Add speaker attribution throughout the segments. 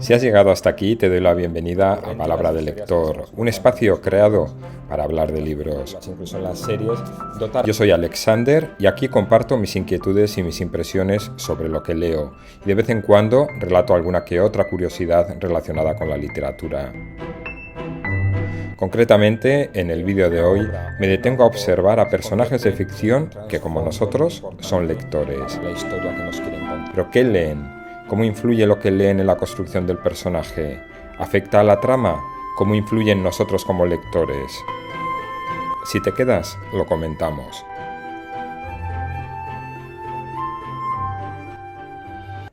Speaker 1: Si has llegado hasta aquí, te doy la bienvenida a Palabra del Lector, un espacio creado para hablar de libros, incluso en las series. Yo soy Alexander y aquí comparto mis inquietudes y mis impresiones sobre lo que leo, y de vez en cuando relato alguna que otra curiosidad relacionada con la literatura. Concretamente, en el vídeo de hoy me detengo a observar a personajes de ficción que, como nosotros, son lectores. ¿Pero qué leen? ¿Cómo influye lo que leen en la construcción del personaje? ¿Afecta a la trama? ¿Cómo influye en nosotros como lectores? Si te quedas, lo comentamos.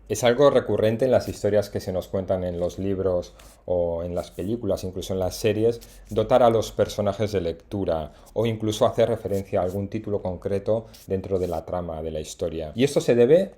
Speaker 1: Es algo recurrente en las historias que se nos cuentan en los libros o en las películas, incluso en las series, dotar a los personajes de lectura o incluso hacer referencia a algún título concreto dentro de la trama de la historia. Y esto se debe,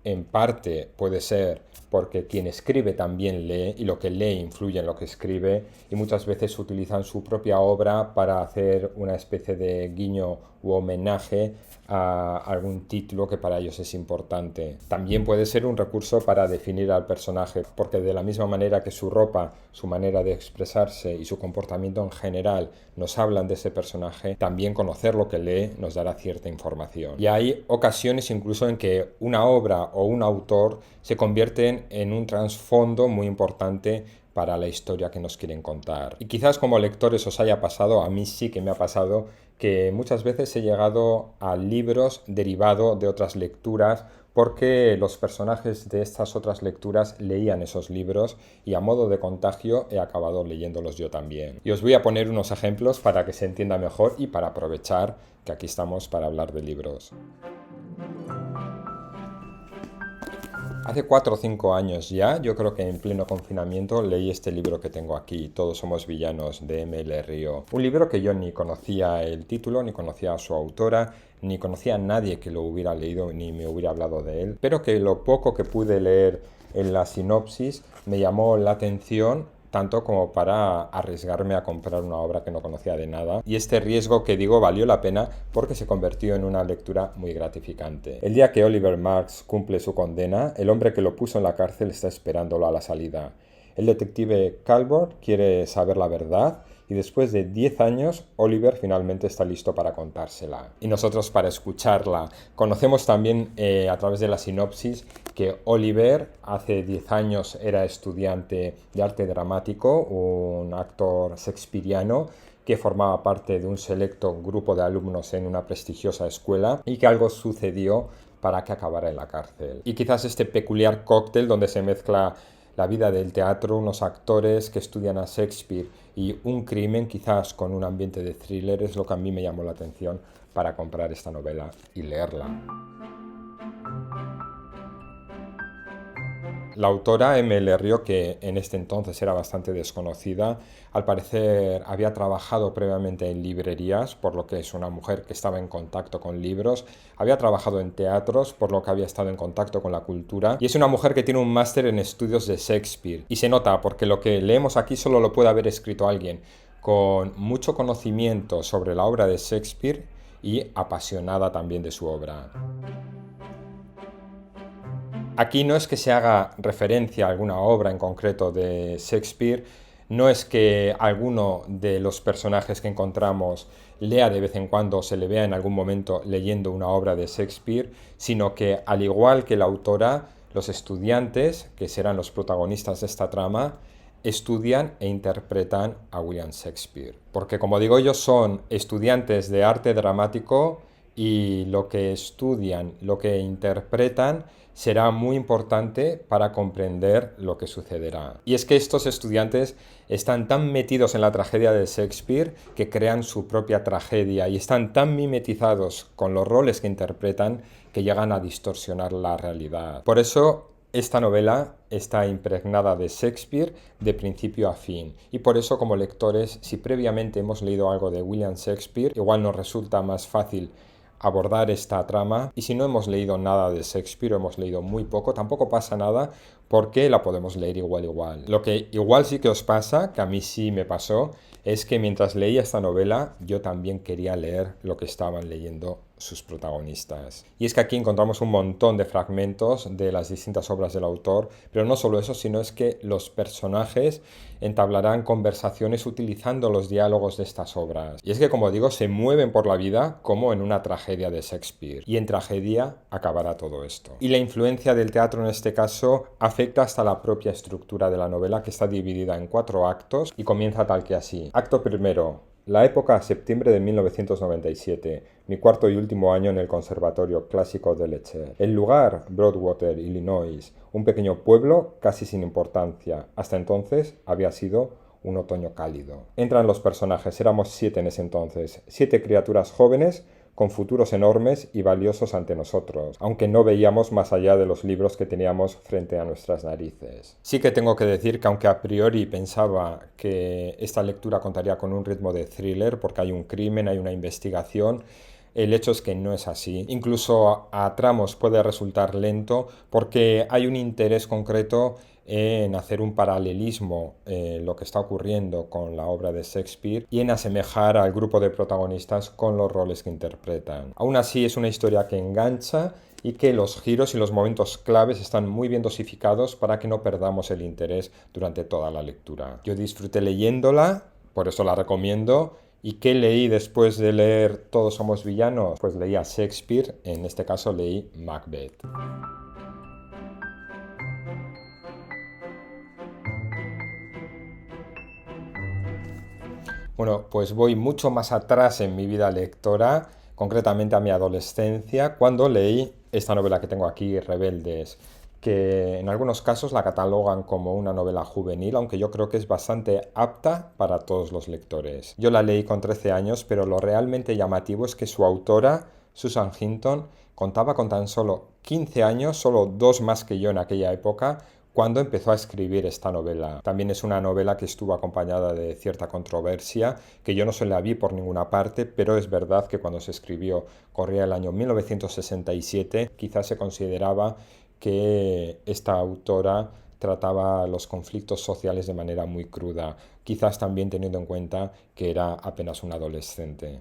Speaker 1: en parte, puede ser porque quien escribe también lee y lo que lee influye en lo que escribe, y muchas veces utilizan su propia obra para hacer una especie de guiño u homenaje a algún título que para ellos es importante. También puede ser un recurso para definir al personaje, porque de la misma manera que su ropa, su manera de expresarse y su comportamiento en general nos hablan de ese personaje, también conocer lo que lee nos dará cierta información. Y hay ocasiones incluso en que una obra o un autor se convierten en un trasfondo muy importante para la historia que nos quieren contar. Y quizás como lectores os haya pasado, a mí sí que me ha pasado, que muchas veces he llegado a libros derivado de otras lecturas porque los personajes de estas otras lecturas leían esos libros y a modo de contagio he acabado leyéndolos yo también. Y os voy a poner unos ejemplos para que se entienda mejor y para aprovechar que aquí estamos para hablar de libros. Hace 4 o 5 años ya, yo creo que en pleno confinamiento, leí este libro que tengo aquí, Todos somos villanos, de M.L. Río. Un libro que yo ni conocía el título, ni conocía a su autora, ni conocía a nadie que lo hubiera leído, ni me hubiera hablado de él, pero que lo poco que pude leer en la sinopsis me llamó la atención, tanto como para arriesgarme a comprar una obra que no conocía de nada. Y este riesgo, que digo, valió la pena porque se convirtió en una lectura muy gratificante. El día que Oliver Marks cumple su condena, el hombre que lo puso en la cárcel está esperándolo a la salida. El detective Calvert quiere saber la verdad y después de 10 años, Oliver finalmente está listo para contársela. Y nosotros para escucharla. Conocemos también a través de la sinopsis que Oliver hace 10 años era estudiante de arte dramático, un actor shakespeariano que formaba parte de un selecto grupo de alumnos en una prestigiosa escuela y que algo sucedió para que acabara en la cárcel. Y quizás este peculiar cóctel donde se mezcla la vida del teatro, unos actores que estudian a Shakespeare y un crimen, quizás con un ambiente de thriller, es lo que a mí me llamó la atención para comprar esta novela y leerla. La autora M.L. Río, que en este entonces era bastante desconocida, al parecer había trabajado previamente en librerías, por lo que es una mujer que estaba en contacto con libros, había trabajado en teatros, por lo que había estado en contacto con la cultura, y es una mujer que tiene un máster en estudios de Shakespeare. Y se nota, porque lo que leemos aquí solo lo puede haber escrito alguien con mucho conocimiento sobre la obra de Shakespeare y apasionada también de su obra. Aquí no es que se haga referencia a alguna obra en concreto de Shakespeare, no es que alguno de los personajes que encontramos lea de vez en cuando, se le vea en algún momento leyendo una obra de Shakespeare, sino que, al igual que la autora, los estudiantes, que serán los protagonistas de esta trama, estudian e interpretan a William Shakespeare. Porque, como digo, ellos son estudiantes de arte dramático y lo que estudian, lo que interpretan, será muy importante para comprender lo que sucederá. Y es que estos estudiantes están tan metidos en la tragedia de Shakespeare que crean su propia tragedia y están tan mimetizados con los roles que interpretan que llegan a distorsionar la realidad. Por eso esta novela está impregnada de Shakespeare de principio a fin, y por eso, como lectores, si previamente hemos leído algo de William Shakespeare, igual nos resulta más fácil abordar esta trama, y si no hemos leído nada de Shakespeare o hemos leído muy poco, tampoco pasa nada porque la podemos leer igual. Lo que igual sí que os pasa, que a mí sí me pasó, es que mientras leía esta novela yo también quería leer lo que estaban leyendo sus protagonistas. Y es que aquí encontramos un montón de fragmentos de las distintas obras del autor, pero no solo eso, sino es que los personajes entablarán conversaciones utilizando los diálogos de estas obras. Y es que, como digo, se mueven por la vida como en una tragedia de Shakespeare. Y en tragedia acabará todo esto. Y la influencia del teatro en este caso afecta hasta la propia estructura de la novela, que está dividida en 4 actos y comienza tal que así. Acto primero. La época, septiembre de 1997, mi cuarto y último año en el Conservatorio Clásico de Letcher. El lugar, Broadwater, Illinois, un pequeño pueblo casi sin importancia. Hasta entonces había sido un otoño cálido. Entran los personajes, éramos 7 en ese entonces, 7 criaturas jóvenes con futuros enormes y valiosos ante nosotros, aunque no veíamos más allá de los libros que teníamos frente a nuestras narices. Sí que tengo que decir que aunque a priori pensaba que esta lectura contaría con un ritmo de thriller, porque hay un crimen, hay una investigación, el hecho es que no es así. Incluso a tramos puede resultar lento porque hay un interés concreto en hacer un paralelismo en lo que está ocurriendo con la obra de Shakespeare y en asemejar al grupo de protagonistas con los roles que interpretan. Aún así es una historia que engancha y que los giros y los momentos claves están muy bien dosificados para que no perdamos el interés durante toda la lectura. Yo disfruté leyéndola, por eso la recomiendo. ¿Y qué leí después de leer Todos somos villanos? Pues leí a Shakespeare, en este caso leí Macbeth. Bueno, pues voy mucho más atrás en mi vida lectora, concretamente a mi adolescencia, cuando leí esta novela que tengo aquí, Rebeldes, que en algunos casos la catalogan como una novela juvenil, aunque yo creo que es bastante apta para todos los lectores. Yo la leí con 13 años, pero lo realmente llamativo es que su autora, Susan Hinton, contaba con tan solo 15 años, solo 2 más que yo en aquella época, cuando empezó a escribir esta novela. También es una novela que estuvo acompañada de cierta controversia, que yo no se la vi por ninguna parte, pero es verdad que cuando se escribió corría el año 1967, quizás se consideraba que esta autora trataba los conflictos sociales de manera muy cruda, quizás también teniendo en cuenta que era apenas un adolescente.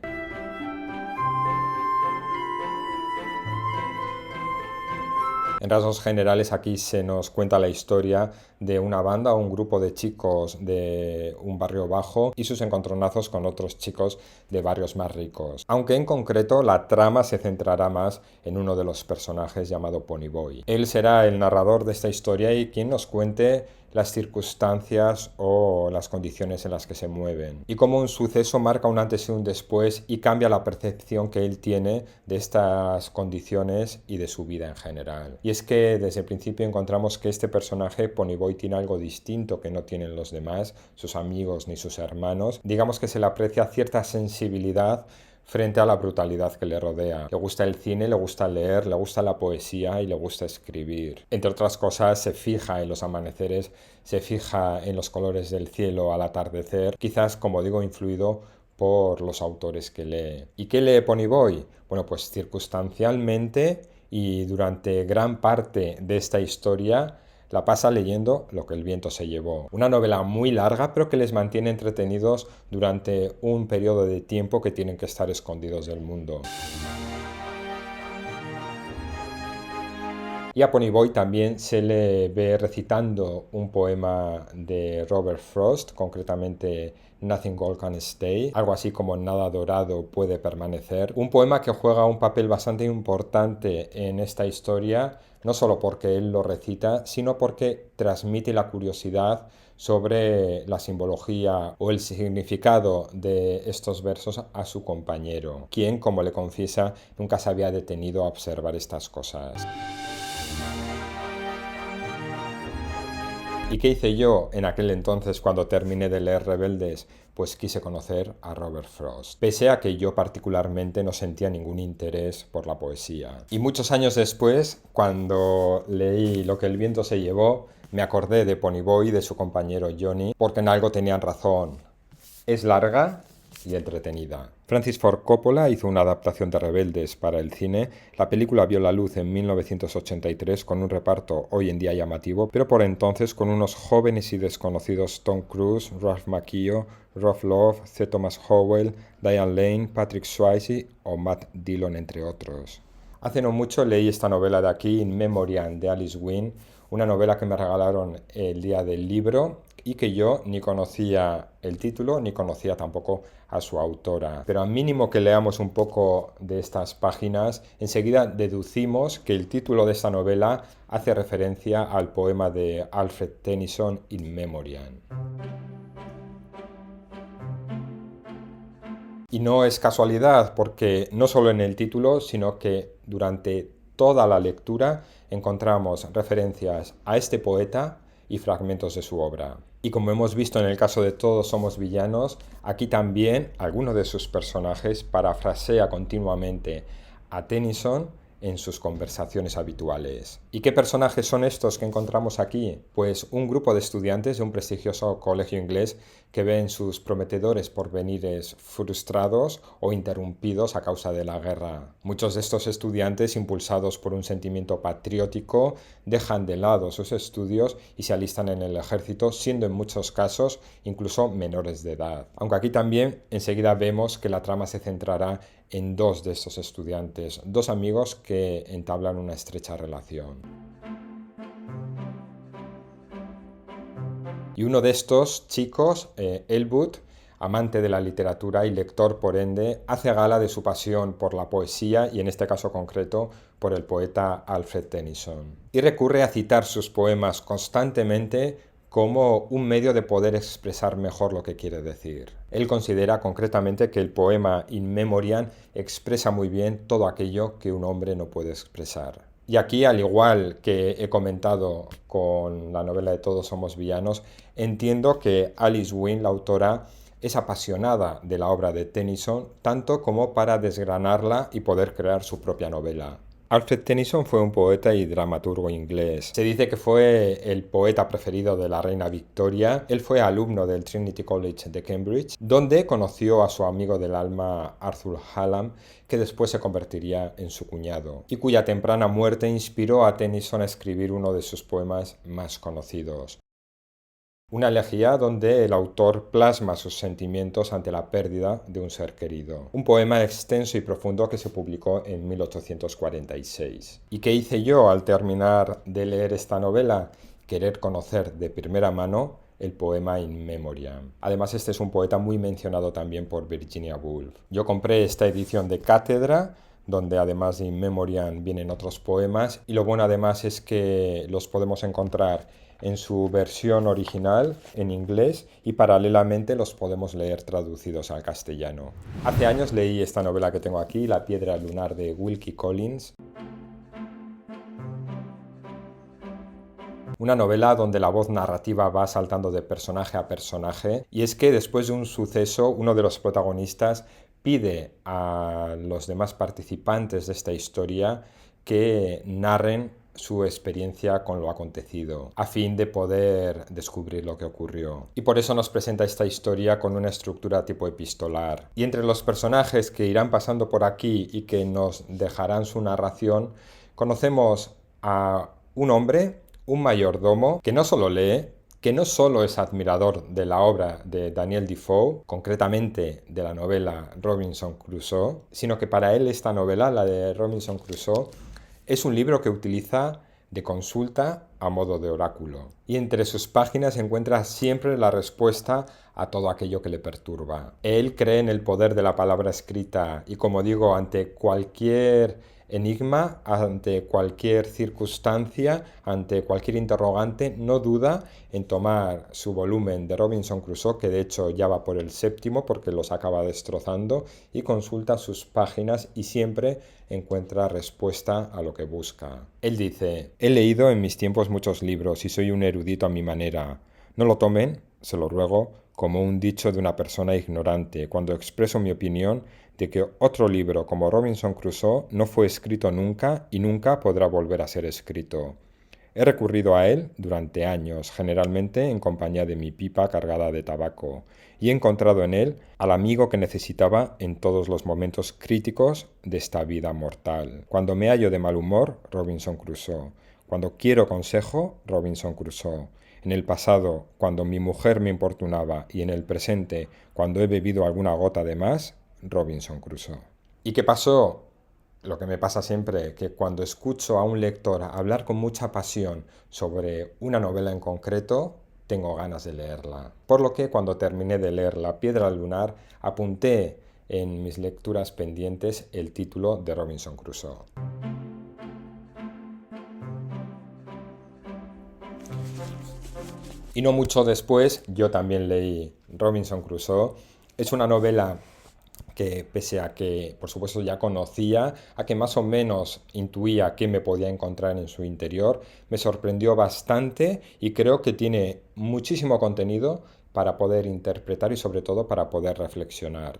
Speaker 1: En rasgos generales aquí se nos cuenta la historia de una banda o un grupo de chicos de un barrio bajo y sus encontronazos con otros chicos de barrios más ricos. Aunque en concreto la trama se centrará más en uno de los personajes llamado Ponyboy. Él será el narrador de esta historia y quien nos cuente las circunstancias o las condiciones en las que se mueven. Y cómo un suceso marca un antes y un después y cambia la percepción que él tiene de estas condiciones y de su vida en general. Y es que desde el principio encontramos que este personaje, Ponyboy, tiene algo distinto que no tienen los demás, sus amigos ni sus hermanos. Digamos que se le aprecia cierta sensibilidad frente a la brutalidad que le rodea. Le gusta el cine, le gusta leer, le gusta la poesía y le gusta escribir. Entre otras cosas, se fija en los amaneceres, se fija en los colores del cielo al atardecer, quizás, como digo, influido por los autores que lee. ¿Y qué lee Ponyboy? Bueno, pues circunstancialmente y durante gran parte de esta historia la pasa leyendo Lo que el viento se llevó. Una novela muy larga, pero que les mantiene entretenidos durante un periodo de tiempo que tienen que estar escondidos del mundo. Y a Ponyboy también se le ve recitando un poema de Robert Frost, concretamente Nothing Gold Can Stay, algo así como Nada dorado puede permanecer. Un poema que juega un papel bastante importante en esta historia, no solo porque él lo recita, sino porque transmite la curiosidad sobre la simbología o el significado de estos versos a su compañero, quien, como le confiesa, nunca se había detenido a observar estas cosas. ¿Y qué hice yo en aquel entonces cuando terminé de leer Rebeldes? Pues quise conocer a Robert Frost, pese a que yo particularmente no sentía ningún interés por la poesía. Y muchos años después, cuando leí Lo que el viento se llevó, me acordé de Ponyboy y de su compañero Johnny, porque en algo tenían razón. Es larga, y entretenida. Francis Ford Coppola hizo una adaptación de Rebeldes para el cine. La película vio la luz en 1983 con un reparto hoy en día llamativo, pero por entonces con unos jóvenes y desconocidos Tom Cruise, Ralph Macchio, Rob Lowe, C. Thomas Howell, Diane Lane, Patrick Swayze o Matt Dillon, entre otros. Hace no mucho leí esta novela de aquí, In Memoriam, de Alice Wynne, una novela que me regalaron el día del libro y que yo ni conocía el título ni conocía tampoco a su autora. Pero al mínimo que leamos un poco de estas páginas, enseguida deducimos que el título de esta novela hace referencia al poema de Alfred Tennyson, In Memoriam. Y no es casualidad porque no solo en el título, sino que durante toda la lectura encontramos referencias a este poeta y fragmentos de su obra. Y como hemos visto en el caso de Todos somos villanos, aquí también alguno de sus personajes parafrasea continuamente a Tennyson en sus conversaciones habituales. ¿Y qué personajes son estos que encontramos aquí? Pues un grupo de estudiantes de un prestigioso colegio inglés que ven sus prometedores porvenires frustrados o interrumpidos a causa de la guerra. Muchos de estos estudiantes, impulsados por un sentimiento patriótico, dejan de lado sus estudios y se alistan en el ejército, siendo en muchos casos incluso menores de edad. Aunque aquí también enseguida vemos que la trama se centrará en dos de estos estudiantes, dos amigos que entablan una estrecha relación. Y uno de estos chicos, Elwood, amante de la literatura y lector por ende, hace gala de su pasión por la poesía y en este caso concreto por el poeta Alfred Tennyson. Y recurre a citar sus poemas constantemente como un medio de poder expresar mejor lo que quiere decir. Él considera concretamente que el poema In Memoriam expresa muy bien todo aquello que un hombre no puede expresar. Y aquí, al igual que he comentado con la novela de Todos somos villanos, entiendo que Alice Wynne, la autora, es apasionada de la obra de Tennyson, tanto como para desgranarla y poder crear su propia novela. Alfred Tennyson fue un poeta y dramaturgo inglés. Se dice que fue el poeta preferido de la reina Victoria. Él fue alumno del Trinity College de Cambridge, donde conoció a su amigo del alma Arthur Hallam, que después se convertiría en su cuñado, y cuya temprana muerte inspiró a Tennyson a escribir uno de sus poemas más conocidos. Una elegía donde el autor plasma sus sentimientos ante la pérdida de un ser querido. Un poema extenso y profundo que se publicó en 1846. ¿Y qué hice yo al terminar de leer esta novela? Querer conocer de primera mano el poema In Memoriam. Además, este es un poeta muy mencionado también por Virginia Woolf. Yo compré esta edición de cátedra, donde además de In Memoriam vienen otros poemas, y lo bueno además es que los podemos encontrar en su versión original en inglés y paralelamente los podemos leer traducidos al castellano. Hace años leí esta novela que tengo aquí, La piedra lunar, de Wilkie Collins. Una novela donde la voz narrativa va saltando de personaje a personaje, y es que después de un suceso uno de los protagonistas pide a los demás participantes de esta historia que narren su experiencia con lo acontecido, a fin de poder descubrir lo que ocurrió. Y por eso nos presenta esta historia con una estructura tipo epistolar. Y entre los personajes que irán pasando por aquí y que nos dejarán su narración, conocemos a un hombre, un mayordomo, que no solo lee, que no solo es admirador de la obra de Daniel Defoe, concretamente de la novela Robinson Crusoe, sino que para él esta novela, la de Robinson Crusoe, es un libro que utiliza de consulta a modo de oráculo. Y entre sus páginas encuentra siempre la respuesta a todo aquello que le perturba. Él cree en el poder de la palabra escrita y, como digo, ante cualquier enigma, ante cualquier circunstancia, ante cualquier interrogante, no duda en tomar su volumen de Robinson Crusoe, que de hecho ya va por el 7º porque los acaba destrozando, y consulta sus páginas y siempre encuentra respuesta a lo que busca. Él dice: he leído en mis tiempos muchos libros y soy un erudito a mi manera. No lo tomen, se lo ruego, como un dicho de una persona ignorante, cuando expreso mi opinión de que otro libro como Robinson Crusoe no fue escrito nunca y nunca podrá volver a ser escrito. He recurrido a él durante años, generalmente en compañía de mi pipa cargada de tabaco, y he encontrado en él al amigo que necesitaba en todos los momentos críticos de esta vida mortal. Cuando me hallo de mal humor, Robinson Crusoe. Cuando quiero consejo, Robinson Crusoe. En el pasado, cuando mi mujer me importunaba, y en el presente, cuando he bebido alguna gota de más, Robinson Crusoe. ¿Y qué pasó? Lo que me pasa siempre, que cuando escucho a un lector hablar con mucha pasión sobre una novela en concreto, tengo ganas de leerla. Por lo que cuando terminé de leer La Piedra Lunar, apunté en mis lecturas pendientes el título de Robinson Crusoe. Y no mucho después, yo también leí Robinson Crusoe. Es una novela que, pese a que por supuesto ya conocía, a que más o menos intuía qué me podía encontrar en su interior, me sorprendió bastante y creo que tiene muchísimo contenido para poder interpretar y sobre todo para poder reflexionar.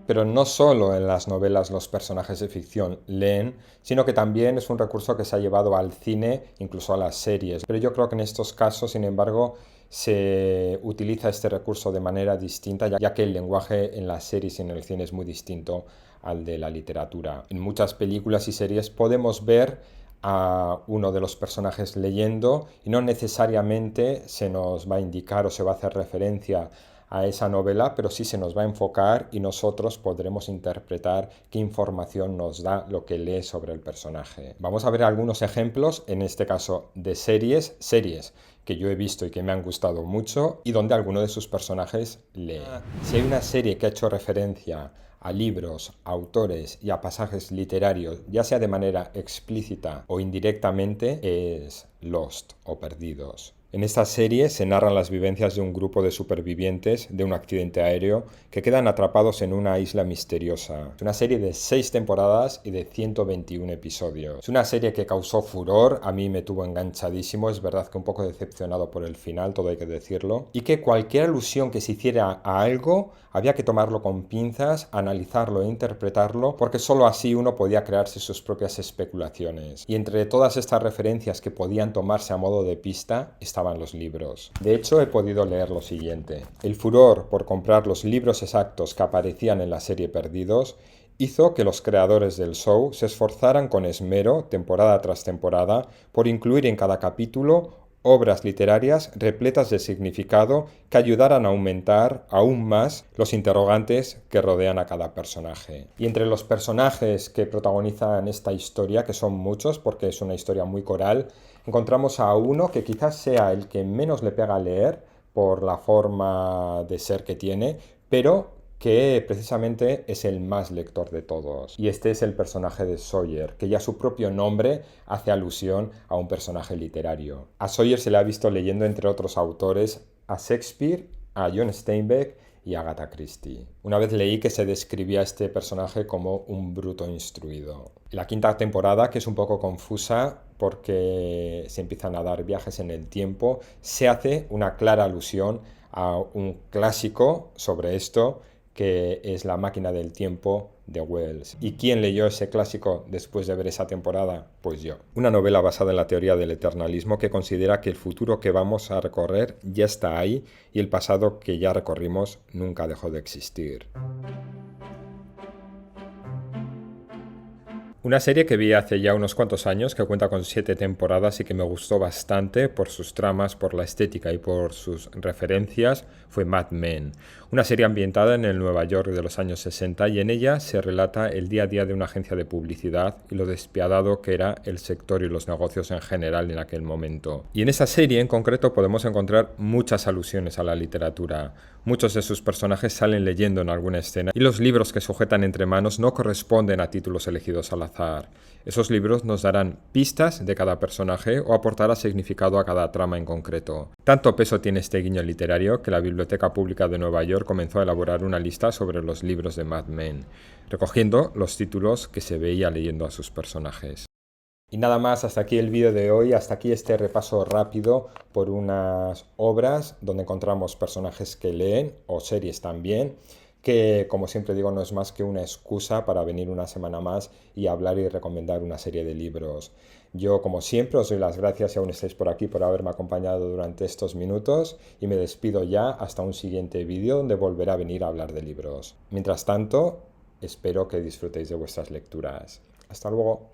Speaker 1: Pero no solo en las novelas los personajes de ficción leen, sino que también es un recurso que se ha llevado al cine, incluso a las series. Pero yo creo que en estos casos, sin embargo, se utiliza este recurso de manera distinta, ya que el lenguaje en las series y en el cine es muy distinto al de la literatura. En muchas películas y series podemos ver a uno de los personajes leyendo y no necesariamente se nos va a indicar o se va a hacer referencia a esa novela, pero sí se nos va a enfocar y nosotros podremos interpretar qué información nos da lo que lee sobre el personaje. Vamos a ver algunos ejemplos, en este caso de series que yo he visto y que me han gustado mucho y donde alguno de sus personajes lee. Si hay una serie que ha hecho referencia a libros, a autores y a pasajes literarios, ya sea de manera explícita o indirectamente, es Lost o Perdidos. En esta serie se narran las vivencias de un grupo de supervivientes de un accidente aéreo que quedan atrapados en una isla misteriosa. Es una serie de 6 temporadas y de 121 episodios. Es una serie que causó furor, a mí me tuvo enganchadísimo, es verdad que un poco decepcionado por el final, todo hay que decirlo, y que cualquier alusión que se hiciera a algo había que tomarlo con pinzas, analizarlo e interpretarlo, porque solo así uno podía crearse sus propias especulaciones. Y entre todas estas referencias que podían tomarse a modo de pista, estaban los libros. De hecho, he podido leer lo siguiente. El furor por comprar los libros exactos que aparecían en la serie Perdidos hizo que los creadores del show se esforzaran con esmero, temporada tras temporada, por incluir en cada capítulo obras literarias repletas de significado que ayudaran a aumentar aún más los interrogantes que rodean a cada personaje. Y entre los personajes que protagonizan esta historia, que son muchos porque es una historia muy coral, encontramos a uno que quizás sea el que menos le pega a leer por la forma de ser que tiene, pero que precisamente es el más lector de todos. Y este es el personaje de Sawyer, que ya su propio nombre hace alusión a un personaje literario. A Sawyer se le ha visto leyendo, entre otros autores, a Shakespeare, a John Steinbeck y a Agatha Christie. Una vez leí que se describía a este personaje como un bruto instruido. La quinta temporada, que es un poco confusa porque se empiezan a dar viajes en el tiempo, se hace una clara alusión a un clásico sobre esto, que es La máquina del tiempo de Wells. ¿Y quién leyó ese clásico después de ver esa temporada? Pues yo. Una novela basada en la teoría del eternalismo que considera que el futuro que vamos a recorrer ya está ahí y el pasado que ya recorrimos nunca dejó de existir. Una serie que vi hace ya unos cuantos años, que cuenta con 7 temporadas y que me gustó bastante por sus tramas, por la estética y por sus referencias, fue Mad Men. Una serie ambientada en el Nueva York de los años 60 y en ella se relata el día a día de una agencia de publicidad y lo despiadado que era el sector y los negocios en general en aquel momento. Y en esa serie en concreto podemos encontrar muchas alusiones a la literatura. Muchos de sus personajes salen leyendo en alguna escena y los libros que sujetan entre manos no corresponden a títulos elegidos al azar. Esos libros nos darán pistas de cada personaje o aportará significado a cada trama en concreto. Tanto peso tiene este guiño literario que la Biblioteca Pública de Nueva York comenzó a elaborar una lista sobre los libros de Mad Men, recogiendo los títulos que se veía leyendo a sus personajes. Y nada más, hasta aquí el vídeo de hoy, hasta aquí este repaso rápido por unas obras donde encontramos personajes que leen, o series también, que como siempre digo no es más que una excusa para venir una semana más y hablar y recomendar una serie de libros. Yo como siempre os doy las gracias si aún estáis por aquí por haberme acompañado durante estos minutos y me despido ya hasta un siguiente vídeo donde volveré a venir a hablar de libros. Mientras tanto, espero que disfrutéis de vuestras lecturas. Hasta luego.